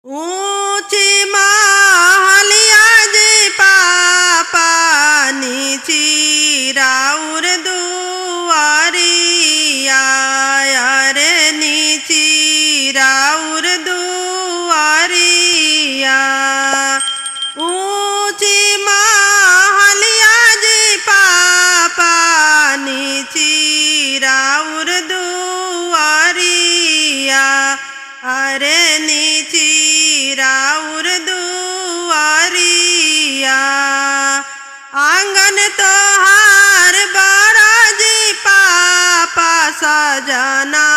ऊंची महलिया जी पापा नीची राउर दुआरिया रे नीची राउर दुआरिया। ऊंची महलिया जी पापा नीची राउर दुआरिया अरे नीची राउर दुआरिया। आंगन तोहार बड़ा जी पापा सजना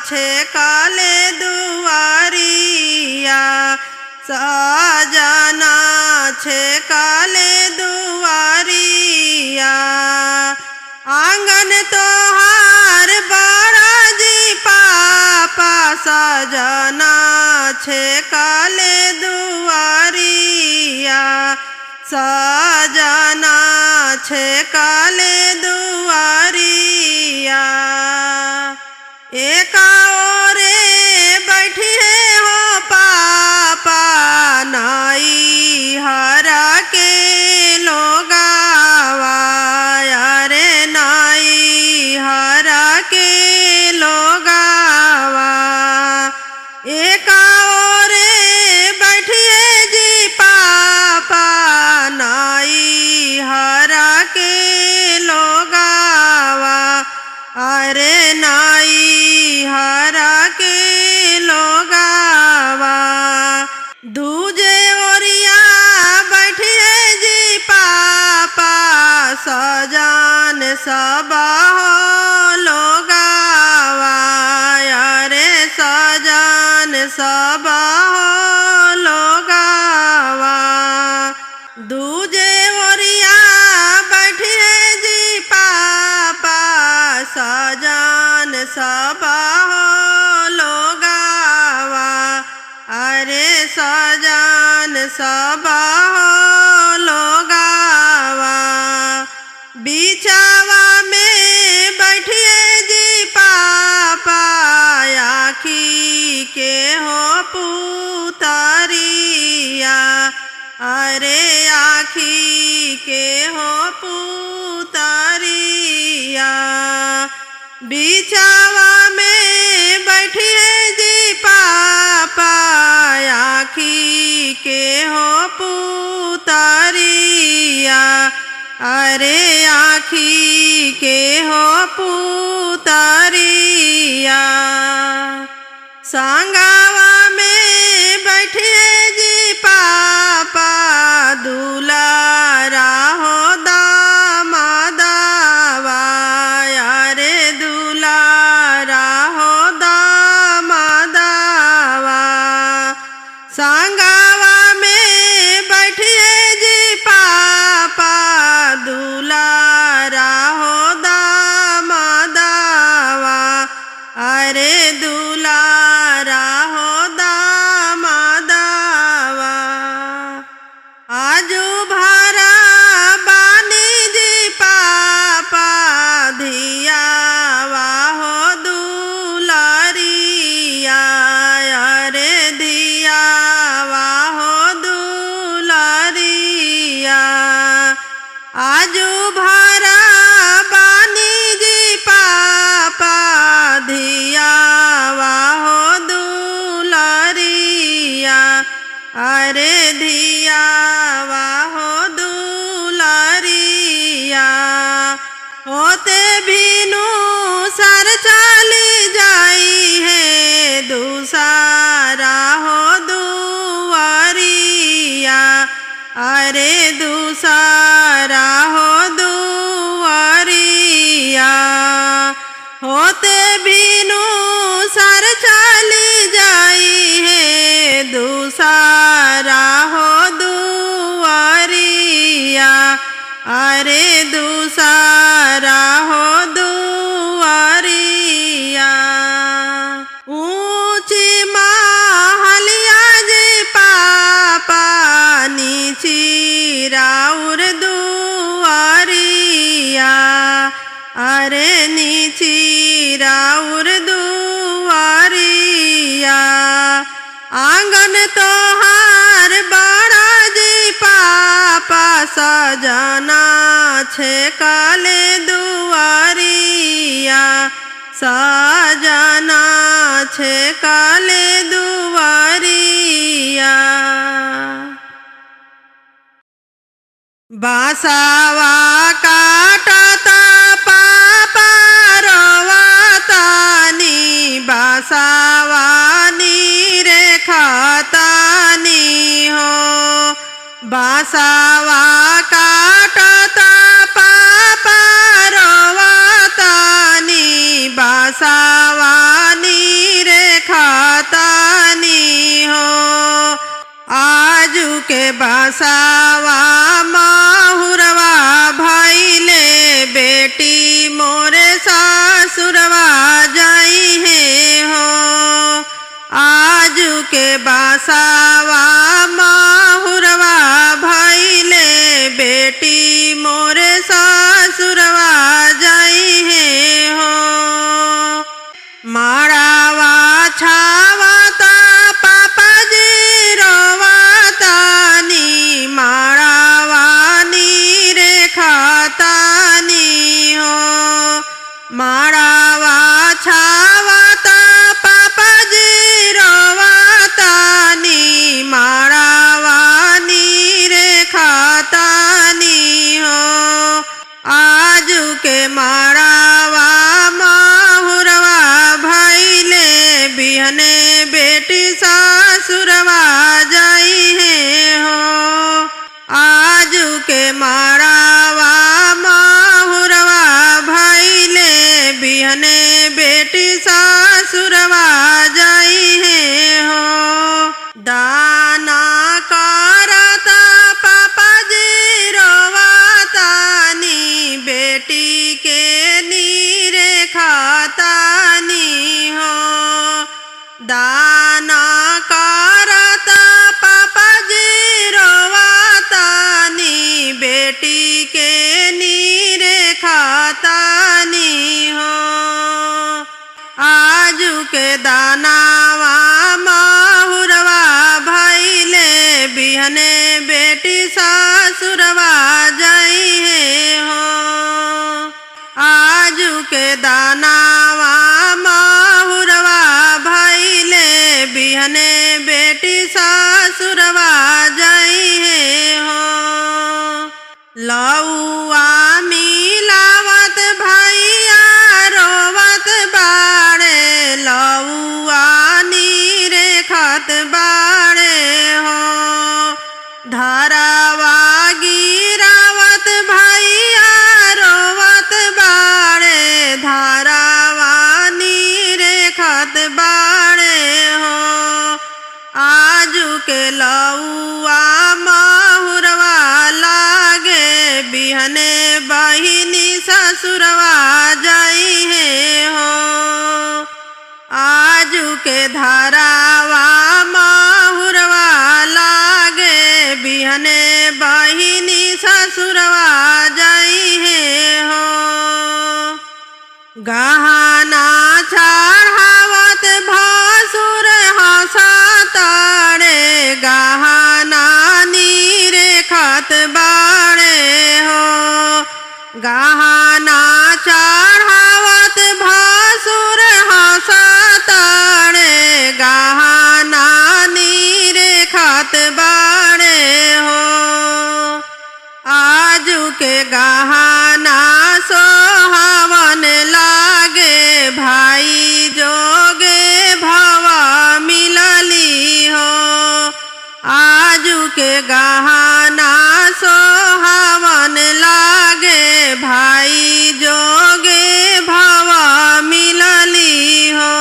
छे काले दुआरिया सजना छे काले दुआरिया। आंगन तोहार बड़ा जी पापा सजना छे काले दुआरिया सजना छे काले दुआरिया। एक ओरे बैठी हो पापा नाई हरा के लोगावा रे नाई हरा के लोगावा। एक ओरे बैठिए जी पापा नाई हरा के लोगावा अरे नाई हरा के लोगावा। दूजे ओरिया बैठिए जी पापा सजान सबा लोगावा अरे सजान सबा लोगावा। दूजे ओरिया बैठिए जी पापा सजान सबा लोगावा अरे सजान सबा लोगावा। बिछावा में बैठिए जी पापा आखी के हो पुतरिया अरे आखी के हो पुतरिया। बिछावा में बैठिए जी पापा आखी के हो पुतरिया अरे आखी के हो पुतरिया। सांगावा में बैठिए जी पापा दुलारा हो दामादावा अरे दुलारा हो दामादावा। सांगावा में बैठिए जी पापा दुलारा हो दामादावा अरे दुलारा हो दामादावा। आजू भरा बानी जी पापा धियावा हो दुलारिया अरे धियावा हो दुलारिया। आजू भरा बानी जी पापा धियावा हो दुलारिया अरे धियावा हो दुलारिया। होते भीनु सर चली जाई है दूसरा हो दुआरिया अरे दूसरा हो दुआरिया। होते भीनु सर चली जाई है दूसरा हो दुआरिया अरे दूसरा हो दुआरिया। ऊंची महलिया जी पापा नीची राउर दुआरिया अरे नीची राउर दुआरिया। आंगन तोहार बड़ा जी पापा सजना छे काले दुआरिया सजना छे काले दुआरिया बासावा काटता पापा रोवतानी बासावा नीरे खातानी हो बासावा काटता पापा रोवतानी बासावा नीरे खातानी हो आजू के बासावा माहुरवा भाईले बेटी मोरे सासुरवा जाई है हो आजू के बासावा माहुरवा भाईले बेटी मोरे सासुरवा जाई है हो मारावा छावता पापा जी रोवतानी मारावा नीरे खातानी हो मारावा छावता पापा जी रोवतानी मारावा नीरे खातानी हो आजू के मारावा माहुरवा भाईले बिहने बेटी सासुरवा जाई है हो आजू के मारावा माहुरवा भाईले बिहने बेटी सासुरवा जाई है हो दाना करता पापा जी रोवतानी बेटी के नीरे खातानी हो दाना करता पापा जी रोवतानी बेटी के नीरे खातानी हो आजू के दानावा माहुरवा भाईले बिहने बेटी सासुरवा जाई है हो आजू के दानावा माहुरवा भाईले बिहने बेटी सासुरवा जाई है हो लौआ मिलावत भैया रोवत बाड़े लौआ नीरे खत बाड़े हो धारावा गिरावत भैया रोवत बाड़े धारावा नीरे खत बाड़े हो आजू के लौआ माहुरवा लागे बिहने बहिनी ससुरवा जाई है हो आजू के धारावा माहुरवा लागे बिहने बहिनी ससुरवा जाई है हो गहना चढ़ावत भासुर हंसताड़े गहना नीरे खत बाड़े हो गहना चढ़ावत भासुर हंसताड़े गहना नीरे खत बाड़े हो आजू के गहना सोहावन लागे भाई जोगे भवा मिलली हो आजू के गहना सोहावन लागे भाई जोगे भवा मिलली हो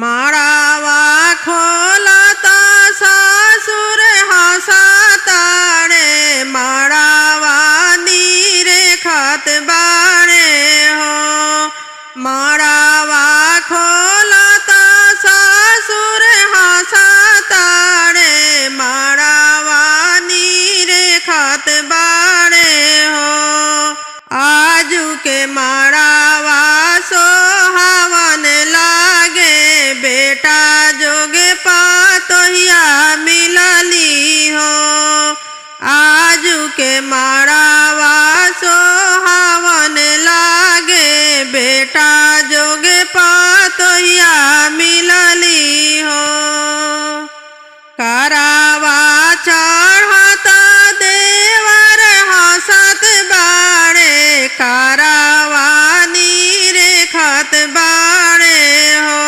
मारावा खोलता ससुर हंसताड़े मारावा नीरे खत बाड़े हो मारावा खोलता ससुर हंसताड़े मारावा तोहिया मिलली हो। आजू के मारावा सोहावन लागे बेटा जोगे पतोहिया मिलली हो। करावा चढ़ता देवर हंसत बाड़े करावा नीरे खत बाड़े हो।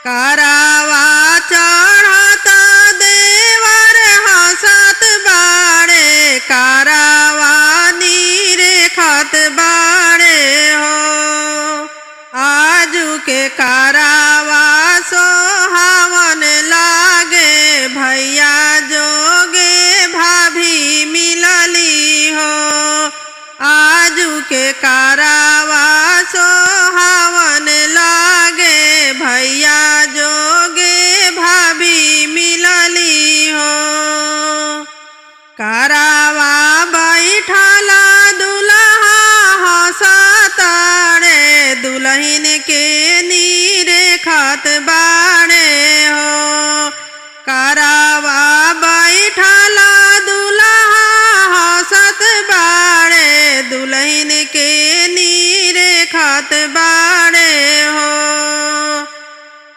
करावा चढ़ता देवर हंसत बाड़े करावा नीरे खत बाड़े हो। आजू के करावा सोहावन लागे भैया जोगे भाभी मिलली हो। आजू के करावा सोहावन लागे भैया जोगे भाभी मिलली हो। करावा बैठला दुल्हा हंसताड़े दुल्हन के नीरे खत बाड़े हो। करावा बैठला दुल्हा हंसत बाड़े दुल्हन के नीरे खत बाड़े हो।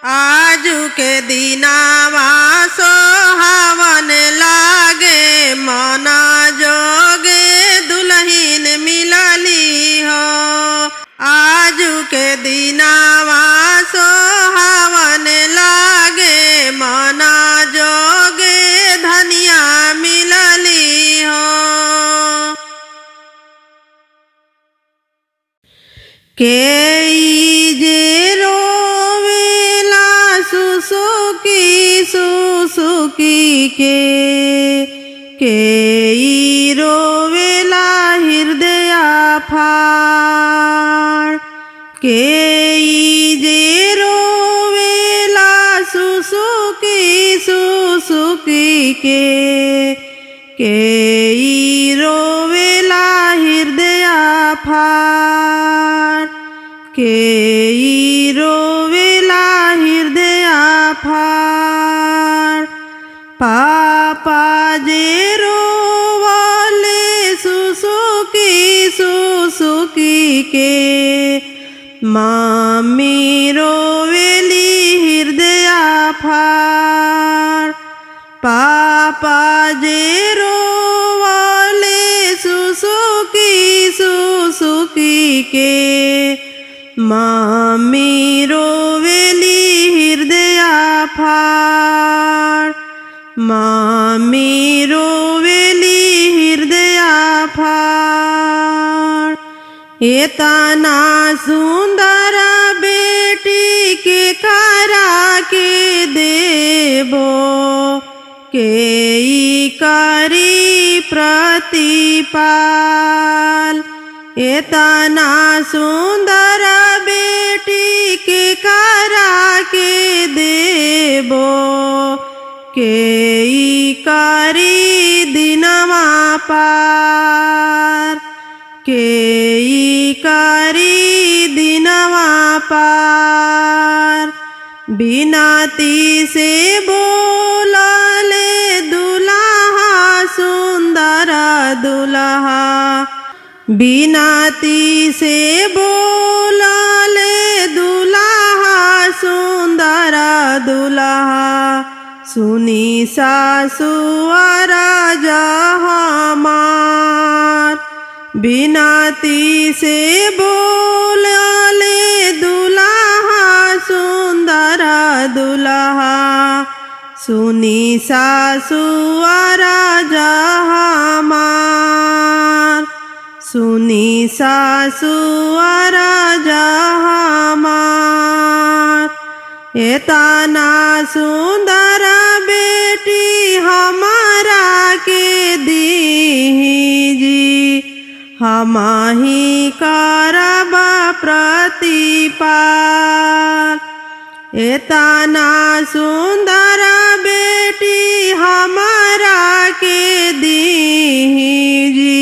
आजू के दिनावा सोहावन लागे मना जोगे दुल्हन मिलली हो। आजू के दिनावा सोहावन लागे मना जोगे धनिया मिलली हो। के जे रोवेला सुसुकी सुसुकी के रोवेला हृदय फाड़। के जे रोवेला सुसुकी सुसुकी के रोवेला हृदय फाड़। के रोवेला हृदय फाड़। पापा जे रोवले सुसुकी सुसुकी के मम्मी रोवेली हृदय फाड़। पापा जे रोवले सुसुकी सुसुकी के मम्मी रोवेली हृदय फाड़। मम्मी रोवेली हृदय फाड़। इतना सुंदर बेटी के करा के देबो के करी प्रतिपाल। इतना सुंदर बेटी के करा के देबो के करी दिनवा पार। के करी दिनवा पार। बिनती से बोलले दुल्हा सुंदर दुल्हा। बिनती से बोलले दुल्हा सुंदर दुल्हा। सुनी सासुअर हमार। बिनती से बोलले दुल्हा सुंदर दुल्हा। सुनी सासुअर हमार। सुनी सासुअर हमार। इतना सुंदर बेटी हमारा के दीजी हमही करब प्रतिपाल। इतना सुंदर बेटी हमारा के दीजी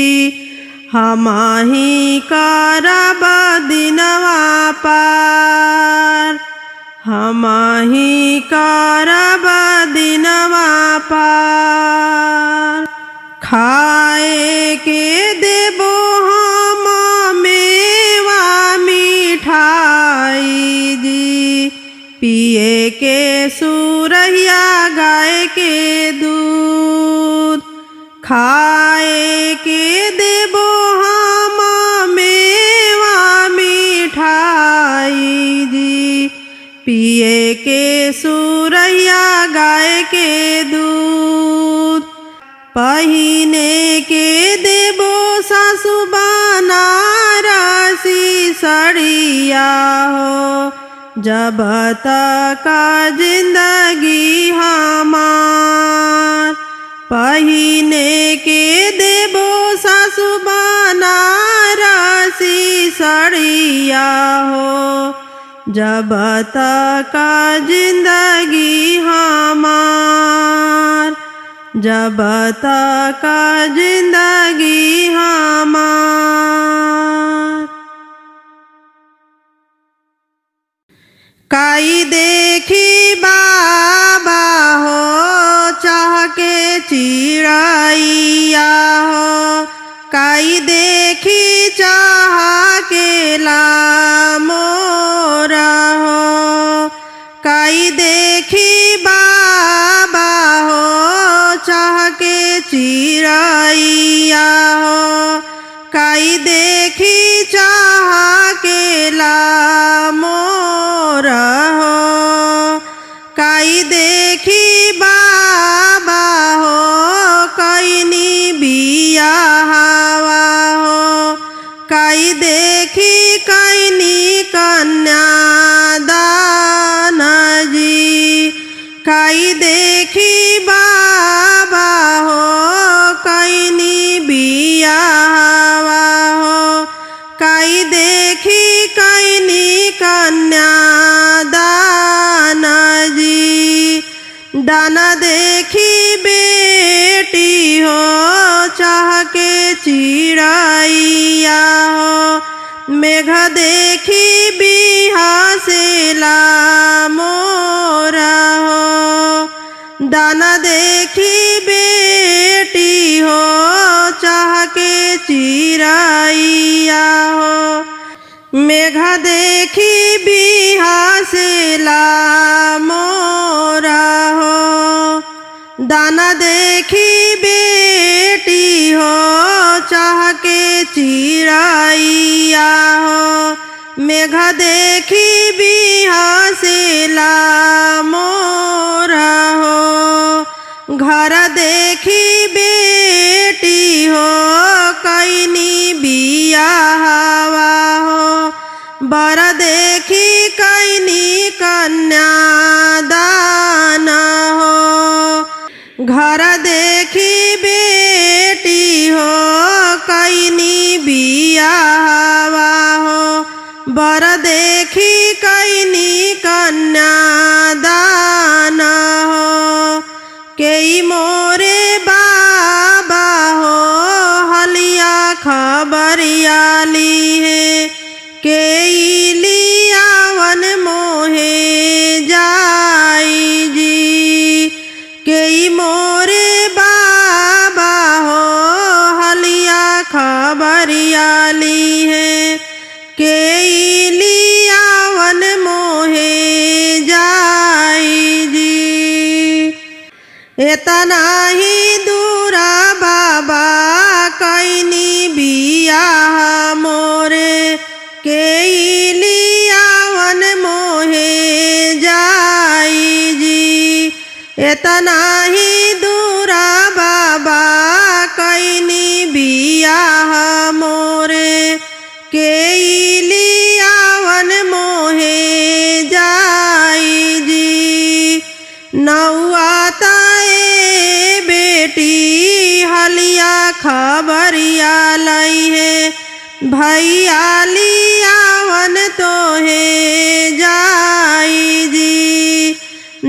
हमही करब दिनवा पार। हमही करब सुरहिया गाय के दूध खाए के देबो हम मेवा मिठाई जी पिए के सुरहिया गाय के दूध पहिने के देबो सासु बनारसी सड़िया हो जब तक जिंदगी हमार पहिने के देबो सासु बनारसी सड़िया हो जब तक जिंदगी हमार जब तक जिंदगी हमार काई देखी बाबा हो चाह के चिड़ैया हो काई देखी चाह के मोरा हो काई देखी बाबा हो चाह के चिड़ैया हो काई देखी चाह के मोरा हो काई देखी बाबा हो कैनी बिया हवा हो काई देखी कैनी कन्यादान जी काई देखी बाबा हो कैनी बिया हवा हो काई देखी कैनी कन्यादान जी दाना देखी बेटी हो चाह के चिड़ैया हो मेघ देखी बिहा से मोरा हो दाना देखी बेटी हो चाह के चिड़ैया हो मेघ देखी बिहा से मोरा हो दाना देखी बेटी हो चाह के चिड़ैया हो मेघ देखी बिहा से मोरा हो घर देखी बेटी हो कैनी बिया हवा हो बर देखी कैनी कन्यादान हो घर देखी बेटी हो कैनी बिया हवा हो बर देखी कैनी कन्यादान हो केई मोरे बाबा हो हलिया खबरिया ली है केई लियावन मोहे जाई जी केई मोरे बाबा हो हलिया खबरिया ली है केई लियावन मोहे जाई जी इतना ही दूरा बाबा कैनी बिया मोरे केई लियावन मोहे जाई जी इतना ही दूरा बाबा कैनी बिया मोरे केई लियावन मोहे जाई जी नौआ ताए बेटी हलिया खबरिया लई है भैया लियावन तो है जाई जी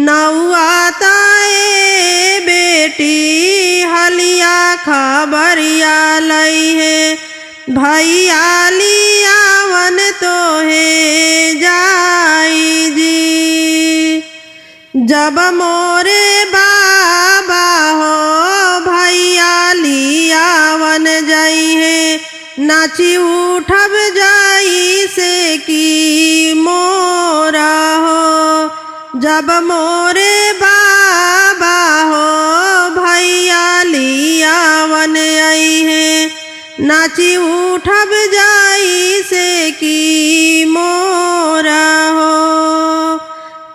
नौआ ताए बेटी हलिया खबरिया लई है भैया लियावन तो है जाई जी जब मोरे बाबा हो भैया लियावन जाई है नाची उठब जाई से की मोरा हो जब अब मोरे बाबा हो भैया लियावन आई है नाची उठब जाई से की मोरा हो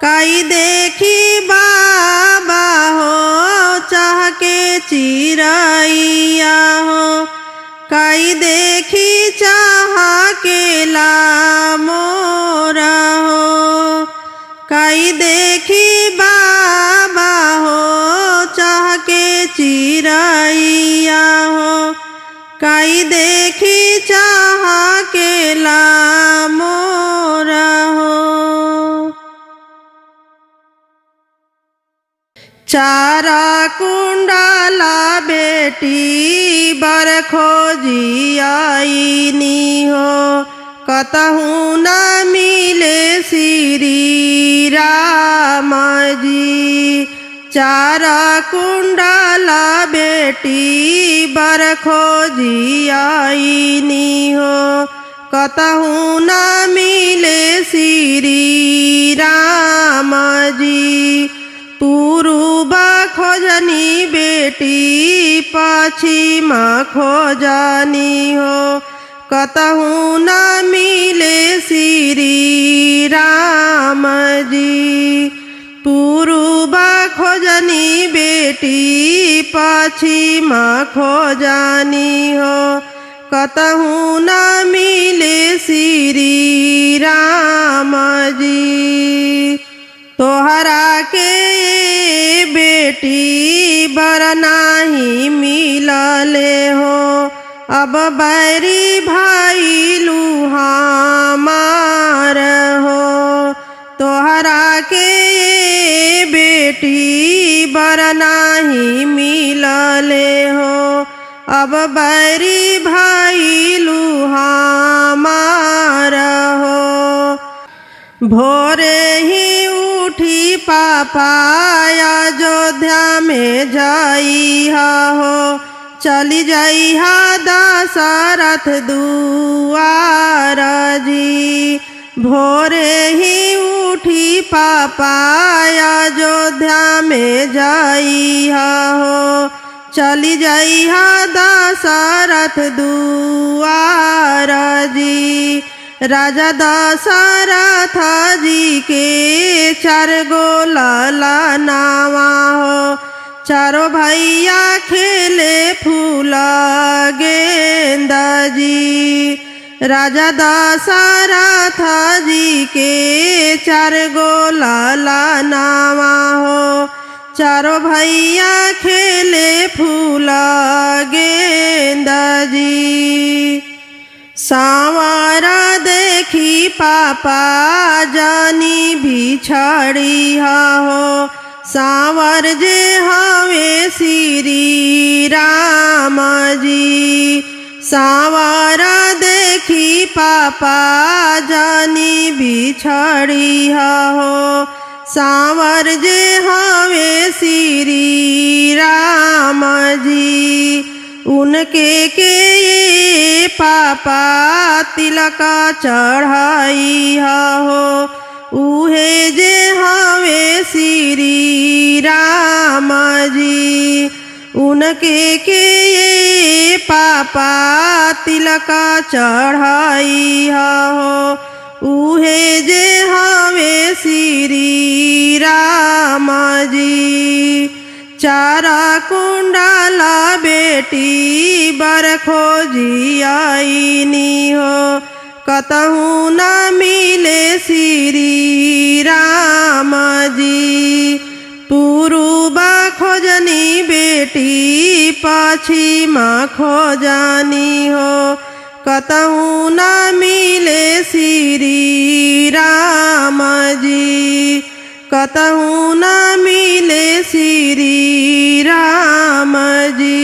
काई देखी बाबा हो चाह के चिरैया हो काई देखी चाह के ला मोरा हो काई देखी बाबा हो चाह के चिरैया हो काई देखी चाह के ला मोरा हो चारा कुंडाला बेटी बर खोजी आईनी हो कतहु न मिले श्री राम जी चारा कुंडाला बेटी बर खोजी आईनी हो कतहु न मिले श्री राम जी पूर्वा खोजनी बेटी पश्चिमा खोजनी हो कतहु न मिले श्री राम जी पूर्वा खोजनी बेटी पश्चिमा खोजनी हो कतहु न मिले श्री राम जी तोहरा के बेटी बर नाही मिलले हो अब बैरी भाई लूहा मार हो तोहरा के बेटी बर नाही मिलले हो अब बैरी भाई लूहा मार हो भोरे ही उठी पापा अयोध्या में जाई हो चली जाई हा दशरथ दुआर जी भोरे ही उठी पापा अयोध्या में जाई हो चली जाई हा दशरथ दुआर जी राजा दशरथ जी के 4 गो लाला नावा हो चारों भैया खेले फूला गेंदा जी राजा दशरथ जी के 4 गो लाला नावा हो चारों भैया खेले फूला गेंदा जी सांवरा देखी पापा जानी बिछड़ी हो सांवर जे हवे श्री राम जी सांवरा देखी पापा जानी बिछड़ी हो सांवर जे हवे श्री राम जी उनके के पापा तिलका चढ़ाई हो उहे जे हवे श्री राम जी उनके के पापा तिलका चढ़ाई हो उहे जे हवे श्री राम जी चारा कुंडाला बेटी बर खोजी आईनी हो कतहु न मिले श्री राम जी पूर्वा खोजनी बेटी पश्चिमा खोजनी हो कतहु न मिले श्री राम जी कतहु न मिले श्री राम जी।